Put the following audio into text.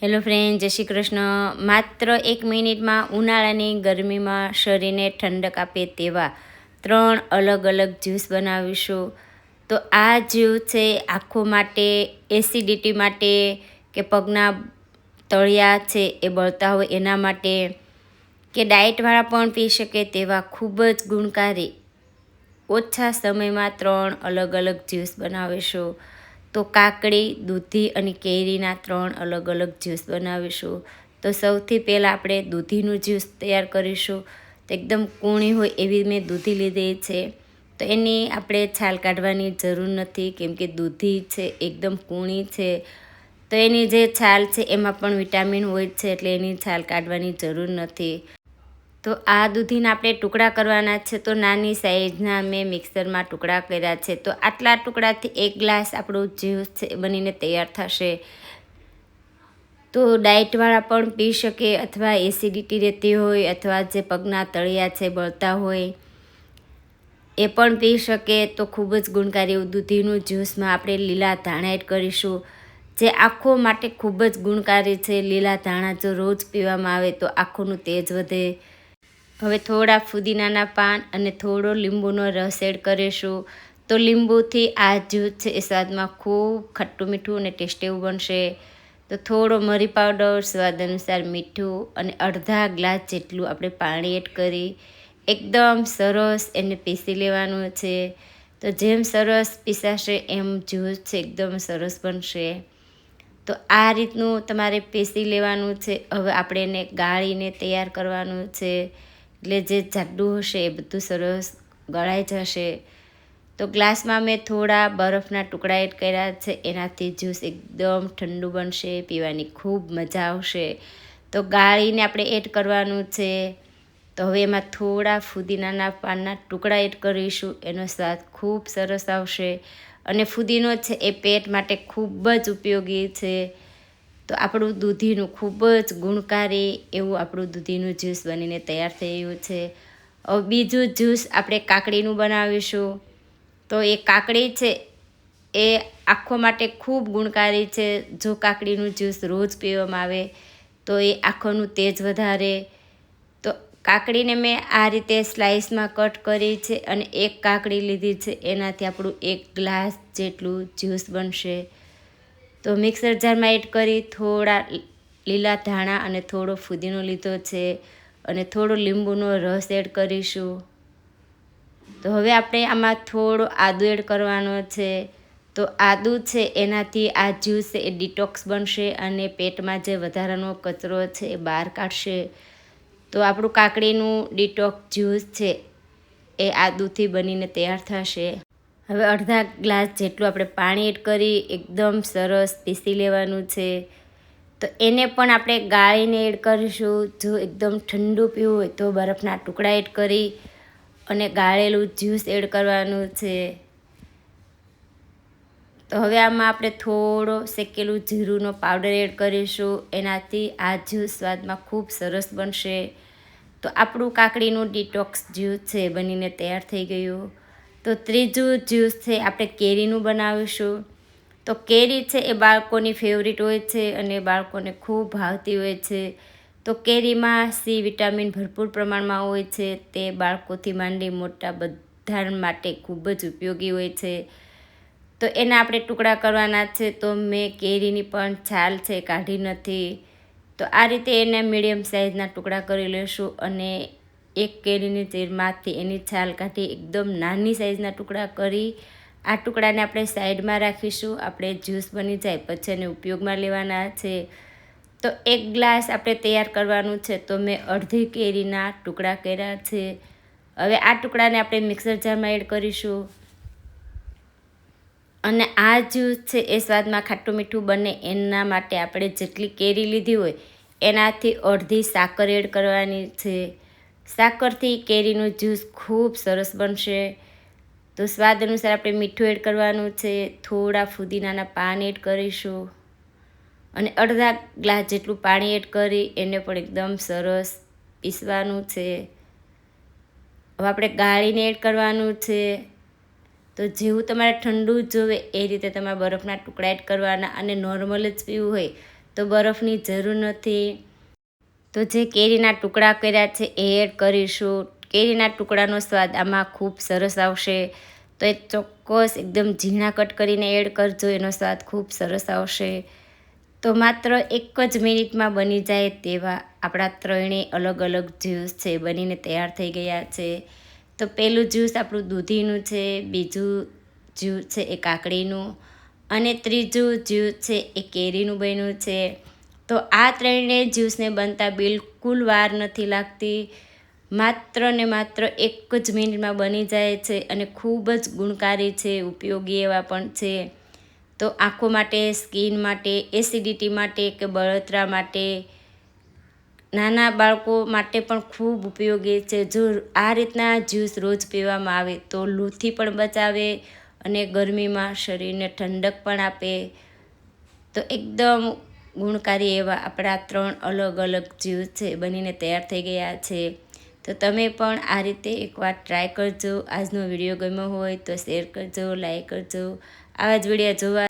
Hello friend, જય શ્રી કૃષ્ણ. માત્ર 1 મિનિટમાં ઉનાળાની ગરમીમાં શરીરને ઠંડક આપે તેવા 3 અલગ અલગ જ્યુસ બનાવીશું. તો આ જ્યુસ છે આંખો માટે, એસિડિટી માટે, કે પગના તળિયા છે એ બળતા હોય એના માટે, કે ડાયટવાળા પણ પી શકે તેવા ખૂબ જ ગુણકારી ઓછા સમયમાં 3 અલગ અલગ જ્યુસ બનાવીશું. તો કાકડી, દૂધી અને કેરીના 3 અલગ અલગ જ્યુસ બનાવીશું. તો સૌથી પહેલાં આપણે દૂધીનું જ્યુસ તૈયાર કરીશું. તો એકદમ કૂણી હોય એવી મેં દૂધી લીધી છે. તો એની આપણે છાલ કાઢવાની જરૂર નથી, કેમકે દૂધી છે એકદમ કૂણી છે. તો એની જે છાલ છે એમાં પણ વિટામિન હોય છે, એટલે એની છાલ કાઢવાની જરૂર નથી. તો આ દૂધીના આપણે ટુકડા કરવાના છે. તો નાની સાઈઝના મેં મિક્સરમાં ટુકડા કર્યા છે. તો આટલા ટુકડાથી 1 ગ્લાસ આપણું જ્યુસ છે બનીને તૈયાર થશે. તો ડાયટવાળા પણ પી શકે, અથવા એસિડિટી રહેતી હોય, અથવા જે પગના તળિયા છે બળતા હોય એ પણ પી શકે. તો ખૂબ જ ગુણકારી એવું દૂધીનું જ્યુસમાં આપણે લીલા ધાણા એડ કરીશું, જે આંખો માટે ખૂબ જ ગુણકારી છે. લીલા ધાણા જો રોજ પીવામાં આવે તો આંખોનું તેજ વધે. હવે થોડા ફુદીનાના પાન અને થોડો લીંબુનો રસ એડ કરીશું. તો લીંબુથી આ જ્યુસ છે એ સ્વાદમાં ખૂબ ખટ્ટું મીઠું અને ટેસ્ટી એવું બનશે. તો થોડો મરી પાવડર, સ્વાદ અનુસાર મીઠું અને અડધા ગ્લાસ જેટલું આપણે પાણી એડ કરી એકદમ સરસ એને પીસી લેવાનું છે. તો જેમ સરસ પીસાશે એમ જ્યુસ છે એકદમ સરસ બનશે. તો આ રીતનું તમારે પીસી લેવાનું છે. હવે આપણે એને ગાળીને તૈયાર કરવાનું છે, એટલે જે જાડું હશે એ બધું સરસ ગળાઈ જશે. તો ગ્લાસમાં મેં થોડા બરફના ટુકડા એડ કર્યા છે, એનાથી જ્યુસ એકદમ ઠંડુ બનશે, પીવાની ખૂબ મજા આવશે. તો ગાળીને આપણે એડ કરવાનું છે. તો હવે એમાં થોડા ફુદીનાના પાનના ટુકડા એડ કરીશું, એનો સ્વાદ ખૂબ સરસ આવશે. અને ફુદીનો છે એ પેટ માટે ખૂબ જ ઉપયોગી છે. તો આપણું દૂધીનું ખૂબ જ ગુણકારી એવું આપણું દૂધીનું જ્યુસ બનીને તૈયાર થઈ ગયું છે. હવે બીજું જ્યુસ આપણે કાકડીનું બનાવીશું. તો એ કાકડી છે એ આંખો માટે ખૂબ ગુણકારી છે. જો કાકડીનું જ્યુસ રોજ પીવામાં આવે તો એ આંખોનું તેજ વધારે. તો કાકડીને મેં આ રીતે સ્લાઇસમાં કટ કરી છે અને 1 કાકડી લીધી છે, એનાથી આપણું 1 ગ્લાસ જેટલું જ્યુસ બનશે. તો મિક્સર જારમાં એડ કરી થોડા લીલા ધાણા અને થોડો ફુદીનો લીધો છે, અને થોડો લીંબુનો રસ એડ કરીશું. તો હવે આપણે આમાં થોડો આદુ એડ કરવાનો છે. તો આદુ છે એનાથી આ જ્યુસ એ ડિટોક્સ બનશે અને પેટમાં જે વધારાનો કચરો છે એ બહાર કાઢશે. તો આપણું કાકડીનું ડિટોક્સ જ્યુસ છે એ આદુથી બનીને તૈયાર થશે. હવે અડધા ગ્લાસ જેટલું આપણે પાણી એડ કરી એકદમ સરસ પીસી લેવાનું છે. તો એને પણ આપણે ગાળીને એડ કરીશું. જો એકદમ ઠંડુ પીવું હોય તો બરફના ટુકડા એડ કરી અને ગાળેલું જ્યુસ એડ કરવાનું છે. તો હવે આમાં આપણે થોડો શેકેલું જીરુંનો પાવડર એડ કરીશું, એનાથી આ જ્યુસ સ્વાદમાં ખૂબ સરસ બનશે. તો આપણું કાકડીનું ડિટોક્સ જ્યુસ છે બનીને તૈયાર થઈ ગયું. તો ત્રીજું જ્યુસ છે આપણે કેરીનું બનાવીશું. તો કેરી છે એ બાળકોની ફેવરિટ હોય છે અને બાળકોને ખૂબ ભાવતી હોય છે. તો કેરીમાં સી વિટામિન ભરપૂર પ્રમાણમાં હોય છે. તે બાળકોથી માંડી મોટા બધા માટે ખૂબ જ ઉપયોગી હોય છે. તો એના આપણે ટુકડા કરવાના છે. તો મેં કેરીની પણ છાલ છે કાઢી નથી. તો આ રીતે એને મીડિયમ સાઇઝના ટુકડા કરી લેશું, અને 1 કેરીની ચીરમાંથી એની છાલ કાઢી એકદમ નાની સાઇઝના ટુકડા કરી આ ટુકડાને આપણે સાઈડમાં રાખીશું. આપણે જ્યુસ બની જાય પછી એને ઉપયોગમાં લેવાના છે. તો 1 ગ્લાસ આપણે તૈયાર કરવાનું છે. તો મેં અડધી કેરીના ટુકડા કર્યા છે. હવે આ ટુકડાને આપણે મિક્સર જારમાં એડ કરીશું. અને આ જ્યુસ છે એ સ્વાદમાં ખાટું મીઠું બને એના માટે આપણે જેટલી કેરી લીધી હોય એનાથી અડધી સાકર એડ કરવાની છે. સાકરથી કેરીનું જ્યુસ ખૂબ સરસ બનશે. તો સ્વાદ અનુસાર આપણે મીઠું એડ કરવાનું છે. થોડા ફુદીનાના પાન એડ કરીશું, અને અડધા ગ્લાસ જેટલું પાણી એડ કરી એને પણ એકદમ સરસ પીસવાનું છે. હવે આપણે ગાળીને એડ કરવાનું છે. તો જેવું તમારે ઠંડુ જોવે એ રીતે તમારે બરફના ટુકડા એડ કરવાના, અને નોર્મલ જ પીવું હોય તો બરફની જરૂર નથી. તો જે કેરીના ટુકડા કર્યા છે એ એડ કરીશું. કેરીના ટુકડાનો સ્વાદ આમાં ખૂબ સરસ આવશે. તો એ ચોક્કસ એકદમ ઝીણા કટ કરીને એડ કરજો, એનો સ્વાદ ખૂબ સરસ આવશે. તો માત્ર 1 જ મિનિટમાં બની જાય તેવા આપણા ત્રણેય અલગ અલગ જ્યુસ છે બનીને તૈયાર થઈ ગયા છે. તો પહેલું જ્યુસ આપણું દૂધીનું છે, બીજું જ્યુસ છે એ કાકડીનું, અને ત્રીજું જ્યુસ છે એ કેરીનું બન્યું છે. તો આ ત્રણેય જ્યુસને બનતા બિલકુલ વાર નથી લાગતી. માત્ર ને માત્ર 1 જ મિનિટમાં બની જાય છે અને ખૂબ જ ગુણકારી છે, ઉપયોગી એવા પણ છે. તો આંખો માટે, સ્કિન માટે, એસિડિટી માટે કે બળતરા માટે, નાના બાળકો માટે પણ ખૂબ ઉપયોગી છે. જો આ રીતના જ્યુસ રોજ પીવામાં આવે તો લૂથી પણ બચાવે અને ગરમીમાં શરીરને ઠંડક પણ આપે. તો એકદમ ગુણકારી એવા આપણા 3 અલગ અલગ જ્યુસ છે બનીને તૈયાર થઈ ગયા છે. તો તમે પણ આ રીતે એકવાર ટ્રાય કરજો. આજનો વિડીયો ગમ્યો હોય તો શેર કરજો, લાઈક કરજો. આવા જ વિડીયો જોવા